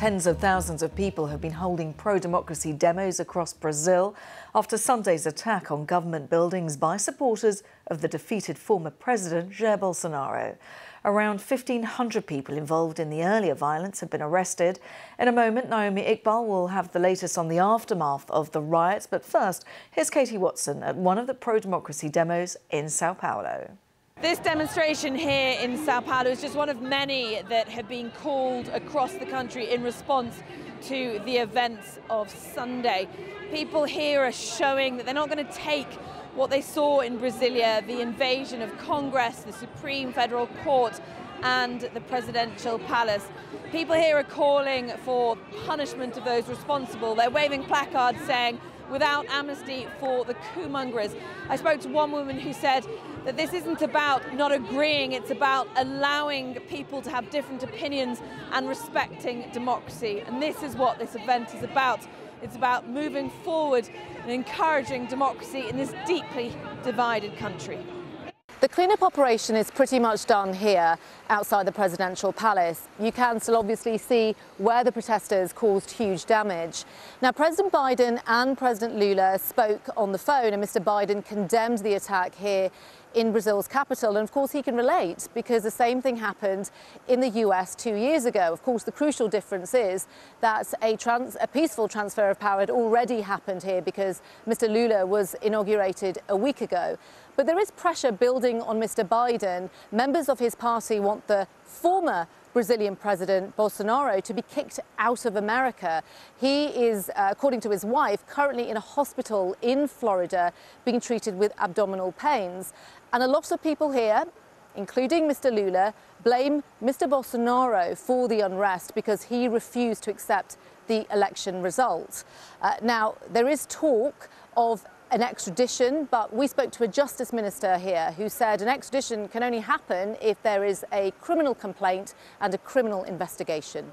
Tens of thousands of people have been holding pro-democracy demos across Brazil after Sunday's attack on government buildings by supporters of the defeated former president Jair Bolsonaro. Around 1,500 people involved in the earlier violence have been arrested. In a moment, Naomi Iqbal will have the latest on the aftermath of the riots. But first, here's Katie Watson at one of the pro-democracy demos in São Paulo. This demonstration here in São Paulo is just one of many that have been called across the country in response to the events of Sunday. People here are showing that they're not going to take what they saw in Brasília, the invasion of Congress, the Supreme Federal Court and the presidential palace. People here are calling for punishment of those responsible. They're waving placards saying, "Without amnesty for the coup-mongers." I spoke to one woman who said that this isn't about not agreeing, it's about allowing people to have different opinions and respecting democracy. And this is what this event is about. It's about moving forward and encouraging democracy in this deeply divided country. The clean-up operation is pretty much done here outside the presidential palace. You can still obviously see where the protesters caused huge damage. Now, President Biden and President Lula spoke on the phone, and Mr. Biden condemned the attack here in Brazil's capital. And of course, he can relate because the same thing happened in the US 2 years ago. Of course, the crucial difference is that a peaceful transfer of power had already happened here because Mr. Lula was inaugurated a week ago. But there is pressure building on Mr. Biden. Members of his party want the former Brazilian President Bolsonaro to be kicked out of America. He is, according to his wife, currently in a hospital in Florida being treated with abdominal pains. And a lot of people here, including Mr. Lula, blame Mr. Bolsonaro for the unrest because he refused to accept the election result. Now, there is talk of an extradition, but we spoke to a justice minister here who said an extradition can only happen if there is a criminal complaint and a criminal investigation.